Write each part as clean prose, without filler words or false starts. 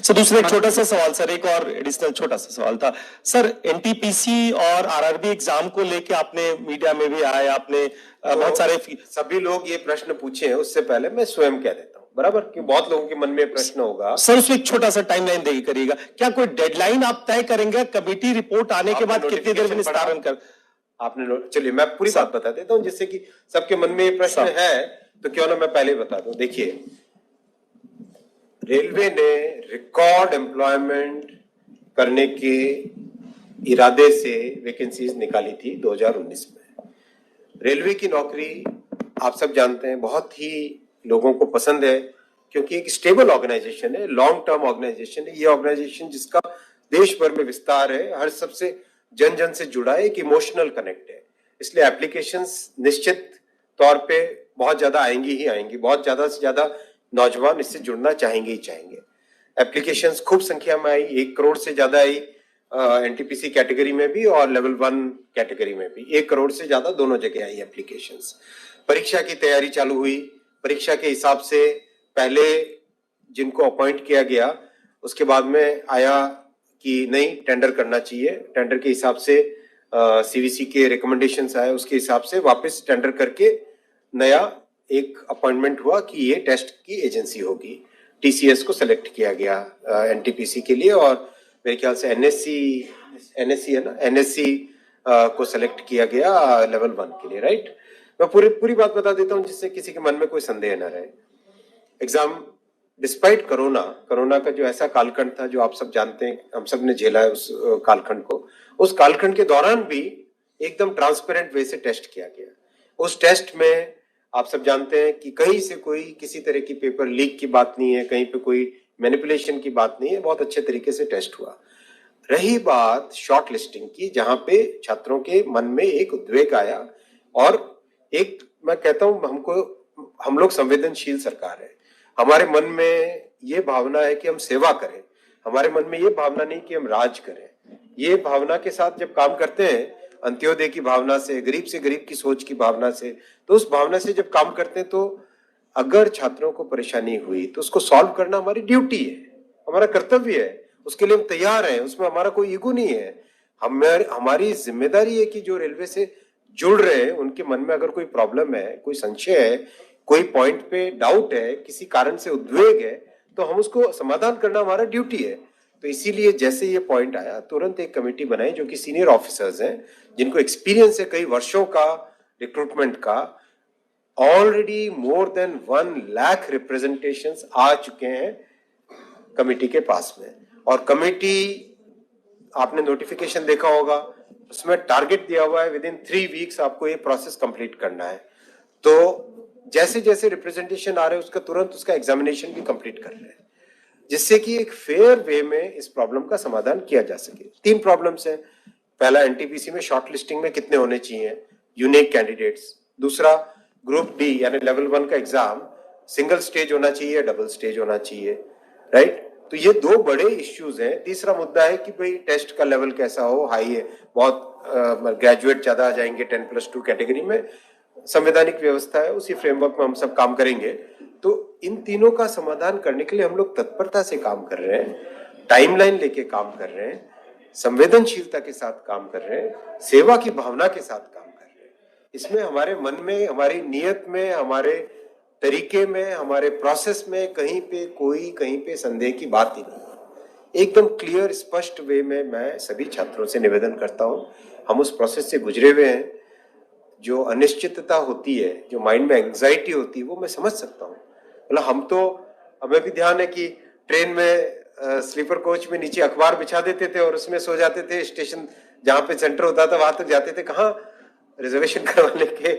Sir दूसरा एक छोटा सा सवाल सर, एक और एडिशनल छोटा सा सवाल था सर, एनटीपीसी और आरआरबी एग्जाम को लेके आपने मीडिया में भी आया, आपने बहुत सारे सभी लोग ये प्रश्न पूछे हैं, उससे पहले मैं स्वयं कह देता हूँ, बराबर, कि बहुत लोगों के मन में प्रश्न होगा। सर उसमें एक छोटा सा टाइमलाइन देगी करिएगा, क्या कोई डेडलाइन आप तय करेंगे कमेटी रिपोर्ट आने के बाद कितनी देर में निस्तारण कर? आपने चलिए मैं पूरी बात बता देता हूँ जिससे कि सबके मन में ये प्रश्न है, तो क्यों ना मैं पहले बता दूं। देखिए, रेलवे ने रिकॉर्ड एम्प्लॉयमेंट करने के इरादे से वैकेंसीज निकाली थी 2019 में। रेलवे की नौकरी आप सब जानते हैं बहुत ही लोगों को पसंद है, क्योंकि एक स्टेबल ऑर्गेनाइजेशन है, लॉन्ग टर्म ऑर्गेनाइजेशन है। ये ऑर्गेनाइजेशन जिसका देश भर में विस्तार है, हर सबसे जन जन से जुड़ा है, एक इमोशनल कनेक्ट है, इसलिए एप्लीकेशंस निश्चित तौर पे बहुत ज्यादा आएंगी ही आएंगी, बहुत ज्यादा से ज्यादा नौजवान इससे जुड़ना चाहेंगे ही चाहेंगे। एप्लीकेशंस खूब संख्या में आई, 1 करोड़ से ज्यादा आई एनटीपीसी कैटेगरी में भी और लेवल 1 कैटेगरी में भी 1 करोड़ से ज्यादा दोनों जगह आई एप्लीकेशंस। परीक्षा की तैयारी चालू हुई, परीक्षा के हिसाब से पहले जिनको अपॉइंट किया गया उसके बाद में आया कि नहीं टेंडर करना चाहिए, टेंडर के हिसाब से सीवीसी के रिकमेंडेशंस आए, उसके हिसाब से वापस टेंडर करके नया एक अपॉइंटमेंट हुआ कि ये टेस्ट की एजेंसी होगी। टीसीएस को सेलेक्ट किया गया एनटीपीसी के लिए, और मेरे ख्याल से एनएससी है ना, एनएससी को सेलेक्ट किया गया लेवल 1 के लिए, राइट। मैं पूरी बात बता देता हूँ जिससे किसी के मन में कोई संदेह न रहे। एग्जाम डिस्पाइट कोरोना का जो ऐसा कालखंड था जो आप सब जानते हैं, हम सब ने झेला है उस कालखंड को, उस कालखंड के दौरान भी एकदम ट्रांसपेरेंट वे से टेस्ट किया गया। उस टेस्ट में आप सब जानते हैं कि कहीं से कोई किसी तरह की पेपर लीक की बात नहीं है, कहीं पे कोई मैनिपुलेशन की बात नहीं है, बहुत अच्छे तरीके से टेस्ट हुआ। रही बात शॉर्ट लिस्टिंग की, जहां पे छात्रों के मन में एक उद्वेग आया, और एक मैं कहता हूं हम लोग संवेदनशील सरकार है, हमारे मन में ये भावना है कि हम सेवा करें, हमारे मन में ये भावना नहीं कि हम राज करें। ये भावना के साथ जब काम करते हैं, अंत्योदय की भावना से गरीब की सोच की भावना से, तो उस भावना से जब काम करते हैं, तो अगर छात्रों को परेशानी हुई तो उसको सॉल्व करना हमारी ड्यूटी है, हमारा कर्तव्य है, उसके लिए हम तैयार हैं, उसमें हमारा कोई ईगो नहीं है। हमारी जिम्मेदारी है कि जो रेलवे से जुड़ रहे हैं उनके मन में अगर कोई प्रॉब्लम है, कोई संशय है, कोई पॉइंट पे डाउट है, किसी कारण से उद्वेग है, तो हम उसको समाधान करना हमारा ड्यूटी है। तो इसीलिए जैसे ये पॉइंट आया, तुरंत एक कमेटी बनाई जो कि सीनियर ऑफिसर्स हैं, जिनको एक्सपीरियंस है कई वर्षों का रिक्रूटमेंट का। Already more than 1 lakh representations आ चुके हैं कमेटी के पास में, और कमेटी आपने नोटिफिकेशन देखा होगा, उसमें टारगेट दिया हुआ है विदिन 3 वीक्स आपको ये प्रोसेस कंप्लीट करना है। तो जैसे जैसे रिप्रेजेंटेशन आ रहे हैं उसका तुरंत उसका एग्जामिनेशन भी कंप्लीट कर रहे हैं, जिससे कि एक फेयर वे में इस प्रॉब्लम का समाधान किया जा सके। 3 प्रॉब्लम्स हैं। पहला, एनटीपीसी में शॉर्ट लिस्टिंग में कितने होने चाहिए यूनिक कैंडिडेट्स। दूसरा, ग्रुप डी यानी लेवल 1 का एग्जाम सिंगल स्टेज होना चाहिए या डबल स्टेज होना चाहिए, राइट। तो ये 2 बड़े इश्यूज हैं। तीसरा मुद्दा है कि भाई टेस्ट का लेवल कैसा हो, हाई है, बहुत ग्रेजुएट ज्यादा आ जाएंगे 10+2 कैटेगरी में, संवैधानिक व्यवस्था है, उसी फ्रेमवर्क में हम सब काम करेंगे। तो इन तीनों का समाधान करने के लिए हम लोग तत्परता से काम कर रहे हैं, टाइमलाइन लेके काम कर रहे हैं, संवेदनशीलता के साथ काम कर रहे हैं, सेवा की भावना के साथ काम कर रहे हैं। इसमें हमारे मन में, हमारी नीयत में, हमारे तरीके में, हमारे प्रोसेस में कहीं पे संदेह की बात ही नहीं। एकदम क्लियर स्पष्ट वे में मैं सभी छात्रों से निवेदन करता हूं, हम उस प्रोसेस से गुजरे हुए हैं। जो अनिश्चितता होती है, जो माइंड में एंग्जाइटी होती है, वो मैं समझ सकता हूँ। मतलब हमें भी ध्यान है कि ट्रेन में स्लीपर कोच में नीचे अखबार बिछा देते थे और उसमें सो जाते थे, स्टेशन जहां पे सेंटर होता था वहां तक जाते थे, कहाँ रिजर्वेशन करवाने के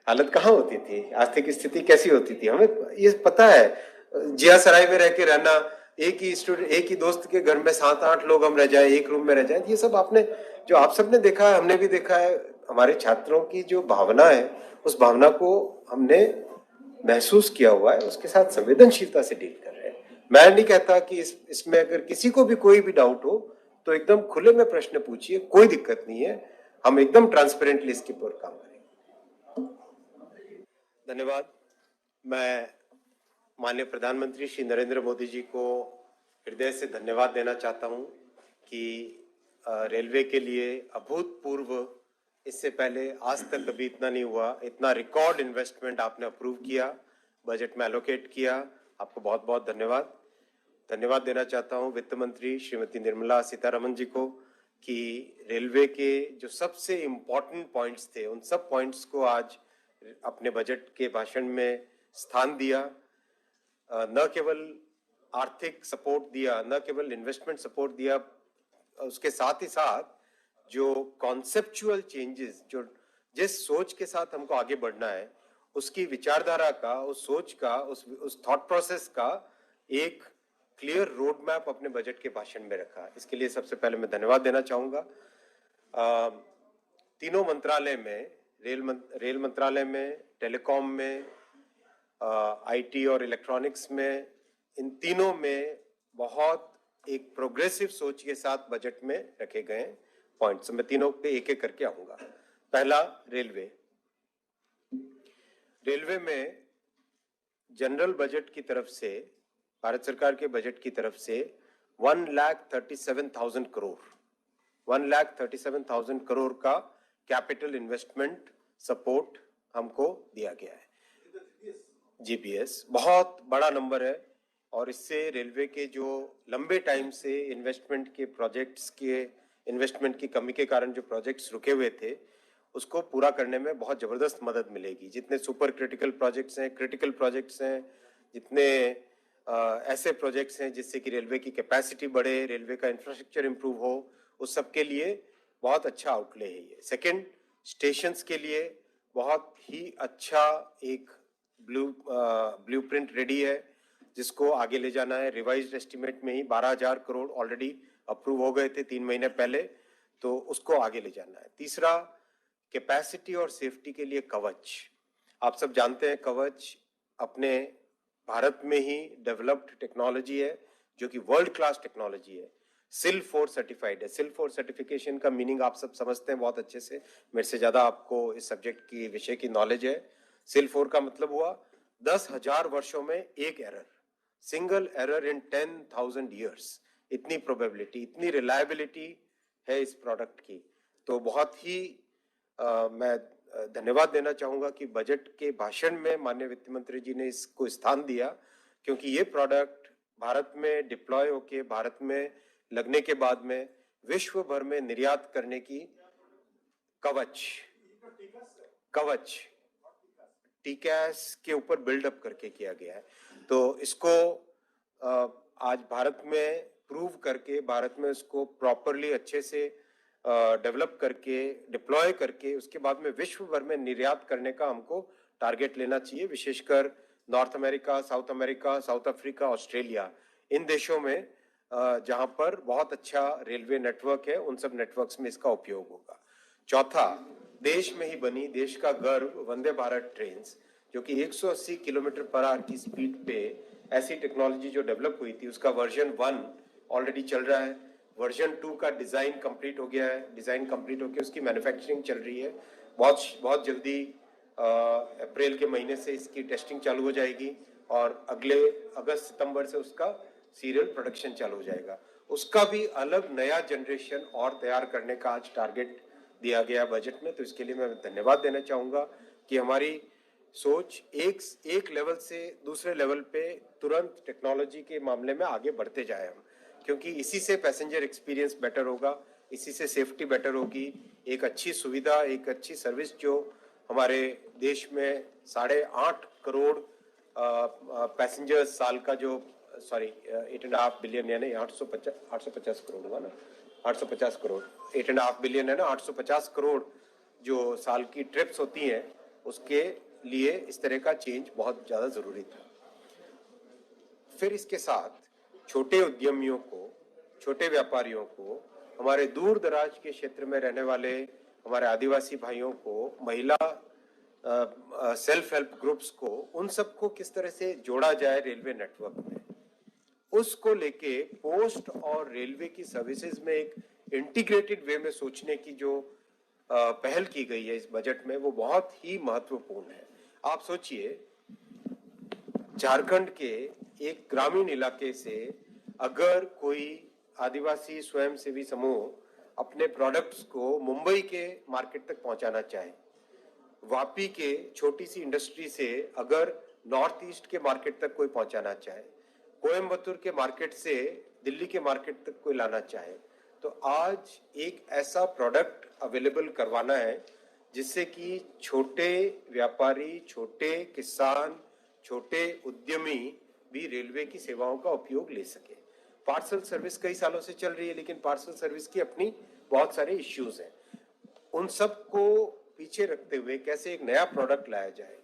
हालत कहाँ होती थी, आर्थिक स्थिति कैसी होती थी, हमें ये पता है। जिया सराय में रह के रहना, एक ही दोस्त के घर में 7-8 लोग हम रह जाए, एक रूम में रह जाए, ये सब जो आप सबने देखा है, हमने भी देखा है। हमारे छात्रों की जो भावना है, उस भावना को हमने महसूस किया हुआ है, उसके साथ संवेदनशीलता से डील कर रहे हैं। मैं नहीं कहता कि इसमें अगर किसी को भी कोई भी डाउट हो तो एकदम खुले में प्रश्न पूछिए, कोई दिक्कत नहीं है, हम एकदम ट्रांसपेरेंटली इसके ऊपर काम करेंगे। धन्यवाद। मैं माननीय प्रधानमंत्री श्री नरेंद्र मोदी जी को हृदय से धन्यवाद देना चाहता हूं कि रेलवे के लिए अभूतपूर्व, इससे पहले आज तक कभी इतना नहीं हुआ, इतना रिकॉर्ड इन्वेस्टमेंट आपने अप्रूव किया, बजट में एलोकेट किया। आपको बहुत बहुत धन्यवाद। धन्यवाद देना चाहता हूं वित्त मंत्री श्रीमती निर्मला सीतारमण जी को कि रेलवे के जो सबसे इम्पोर्टेंट पॉइंट्स थे उन सब पॉइंट्स को आज अपने बजट के भाषण में स्थान दिया। न केवल आर्थिक सपोर्ट दिया, न केवल इन्वेस्टमेंट सपोर्ट दिया, उसके साथ ही साथ जो कॉन्सेप्चुअल चेंजेस, जो जिस सोच के साथ हमको आगे बढ़ना है, उसकी विचारधारा का, उस सोच का, उस थॉट प्रोसेस का एक क्लियर रोड मैप अपने बजट के भाषण में रखा। इसके लिए सबसे पहले मैं धन्यवाद देना चाहूंगा। तीनों मंत्रालय में, रेल मंत्रालय में, टेलीकॉम में, आईटी और इलेक्ट्रॉनिक्स में, इन तीनों में बहुत एक प्रोग्रेसिव सोच के साथ बजट में रखे गए पॉइंट्स। मैं तीनों पे एक एक करके आऊंगा। पहला, रेलवे। रेलवे में जनरल बजट की तरफ से, भारत सरकार के बजट की तरफ से 1,37,000 करोड़, 1,37,000 करोड़ का कैपिटल इन्वेस्टमेंट सपोर्ट हमको दिया गया है। जीपीएस बहुत बड़ा नंबर है और इससे रेलवे के जो लंबे टाइम से इन्वेस्टमेंट के प्रोजेक्ट्स के, इन्वेस्टमेंट की कमी के कारण जो प्रोजेक्ट्स रुके हुए थे, उसको पूरा करने में बहुत जबरदस्त मदद मिलेगी। जितने सुपर क्रिटिकल प्रोजेक्ट्स हैं, क्रिटिकल प्रोजेक्ट्स हैं, जितने ऐसे प्रोजेक्ट्स हैं जिससे कि रेलवे की कैपेसिटी बढ़े, रेलवे का इंफ्रास्ट्रक्चर इंप्रूव हो, उस सब के लिए बहुत अच्छा आउटले है ये। सेकंड, स्टेशंस के लिए बहुत ही अच्छा एक ब्लूप्रिंट रेडी है जिसको आगे ले जाना है। रिवाइज्ड एस्टिमेट में ही 12,000 करोड़ ऑलरेडी अप्रूव हो गए थे 3 महीने पहले, तो उसको आगे ले जाना है। तीसरा, कैपेसिटी और सेफ्टी के लिए कवच। आप सब जानते हैं कवच अपने भारत में ही डेवलप्ड टेक्नोलॉजी है जो कि वर्ल्ड क्लास टेक्नोलॉजी है। सिल 4 सर्टिफाइड है। सिल 4 सर्टिफिकेशन का मीनिंग आप सब समझते हैं बहुत अच्छे से, मेरे से ज्यादा आपको इस सब्जेक्ट की, विषय की नॉलेज है। सिल 4 का मतलब हुआ 10,000 वर्षों में एक error, single error in 10,000 years. इतनी प्रोबेबिलिटी, इतनी रिलायबिलिटी है इस प्रोडक्ट की। तो बहुत ही मैं धन्यवाद देना चाहूंगा कि बजट के भाषण में माननीय वित्त मंत्री जी ने इसको स्थान दिया, क्योंकि ये प्रोडक्ट भारत में डिप्लॉय होके, भारत में लगने के बाद में विश्व भर में निर्यात करने की कवच टीकैस के ऊपर बिल्डअप करके किया गया है। तो इसको आज भारत में प्रूव करके, भारत में इसको प्रॉपरली अच्छे से डेवलप करके, डिप्लॉय करके, उसके बाद में विश्व भर में निर्यात करने का हमको टारगेट लेना चाहिए। विशेषकर North America, South America, South Africa, Australia, इन देशों में जहां पर बहुत अच्छा रेलवे नेटवर्क है, उन सब नेटवर्क्स में इसका उपयोग होगा। चौथा, देश में ही बनी, देश का गर्व वंदे भारत ट्रेन, जो कि 180 किलोमीटर पर आवर की स्पीड पे ऐसी टेक्नोलॉजी जो डेवलप हुई थी, उसका वर्जन 1 ऑलरेडी चल रहा है। वर्जन 2 का डिजाइन कंप्लीट हो गया है, डिजाइन कंप्लीट होकर उसकी मैन्युफैक्चरिंग चल रही है। बहुत जल्दी अप्रैल के महीने से इसकी टेस्टिंग चालू हो जाएगी और अगले अगस्त सितंबर से उसका सीरियल प्रोडक्शन चालू हो जाएगा। उसका भी अलग नया जनरेशन और तैयार करने का आज टारगेट दिया गया बजट में। तो इसके लिए मैं धन्यवाद देना चाहूंगा कि हमारी सोच एक लेवल से दूसरे लेवल पे तुरंत टेक्नोलॉजी के मामले में आगे बढ़ते जाए हम, क्योंकि इसी से पैसेंजर एक्सपीरियंस बेटर होगा, इसी से सेफ्टी बेटर होगी। एक अच्छी सुविधा, एक अच्छी सर्विस जो हमारे देश में 8.5 करोड़ पैसेंजर्स साल का, जो 8.5 बिलियन, यानी 850 करोड़ हुआ ना, 850 करोड़, 8.5 बिलियन है ना, 850 करोड़ जो साल की ट्रिप्स होती हैं, उसके लिए इस तरह का चेंज बहुत ज्यादा जरूरी था। फिर इसके साथ छोटे उद्यमियों को, छोटे व्यापारियों को, हमारे दूर दराज के क्षेत्र में रहने वाले हमारे आदिवासी भाइयों को, महिला सेल्फ हेल्प ग्रुप्स को, उन सबको किस तरह से जोड़ा जाए रेलवे नेटवर्क में, उसको लेके पोस्ट और रेलवे की सर्विसेज में एक इंटीग्रेटेड वे में सोचने की जो पहल की गई है इस बजट में, वो बहुत ही महत्वपूर्ण है। आप सोचिए, झारखंड के एक ग्रामीण इलाके से अगर कोई आदिवासी स्वयंसेवी समूह अपने प्रोडक्ट्स को मुंबई के मार्केट तक पहुंचाना चाहे, वापी के छोटी सी इंडस्ट्री से अगर नॉर्थ ईस्ट के मार्केट तक कोई पहुंचाना चाहे, कोयम्बतूर के मार्केट से दिल्ली के मार्केट तक कोई लाना चाहे, तो आज एक ऐसा प्रोडक्ट अवेलेबल करवाना है जिससे कि छोटे व्यापारी, छोटे किसान, छोटे उद्यमी भी रेलवे की सेवाओं का उपयोग ले सके। पार्सल सर्विस कई सालों से चल रही है, लेकिन पार्सल सर्विस की अपनी बहुत सारे इश्यूज हैं। उन सब को पीछे रखते हुए कैसे एक नया प्रोडक्ट लाया जाए,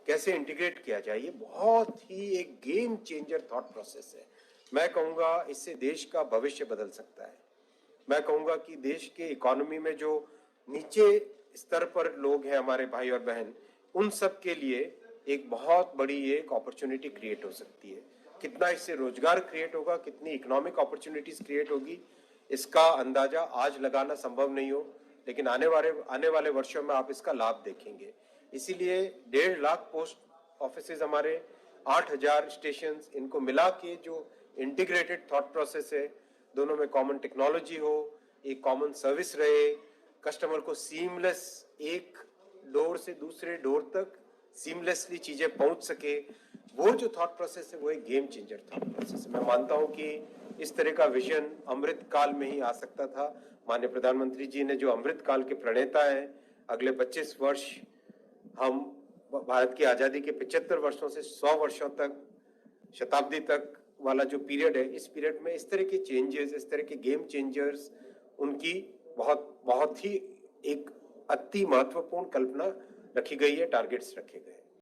कैसे इंटीग्रेट किया जाए, ये बहुत ही एक गेम चेंजर थॉट प्रोसेस है। मैं कहूँगा इससे देश का भविष्य बदल सकता है। मैं कहूँगा कि देश के इकोनॉमी में जो नीचे स्तर पर लोग हैं, हमारे भाई और बहन, उन सब के लिए एक बहुत बड़ी एक अपॉर्चुनिटी क्रिएट हो सकती है। कितना इससे रोजगार क्रिएट होगा, कितनी इकोनॉमिक अपॉर्चुनिटीज क्रिएट होगी, इसका अंदाजा आज लगाना संभव नहीं हो, लेकिन आने वाले वर्षों में आप इसका लाभ देखेंगे। इसीलिए 1.5 लाख पोस्ट ऑफिसेज हमारे, 8,000 स्टेशन, इनको मिला के जो इंटीग्रेटेड थॉट प्रोसेस है, दोनों में कॉमन टेक्नोलॉजी हो, एक कॉमन सर्विस रहे, कस्टमर को सीमलेस एक डोर से दूसरे डोर तक सीमलेसली चीजें पहुंच सके, वो जो थॉट प्रोसेस है वो एक गेम चेंजर थॉट प्रोसेस है। मैं मानता हूं कि इस तरह का विजन अमृत काल में ही आ सकता था। माननीय प्रधानमंत्री जी ने जो अमृत काल के प्रणेता हैं, अगले 25 वर्ष हम भारत की आजादी के 75 वर्षों से 100 वर्षों तक, शताब्दी तक वाला जो पीरियड है, इस पीरियड में इस तरह के चेंजेस, इस तरह के गेम चेंजर्स, उनकी बहुत बहुत ही एक अति महत्वपूर्ण कल्पना रखी गई है, टारगेट्स रखे गए हैं।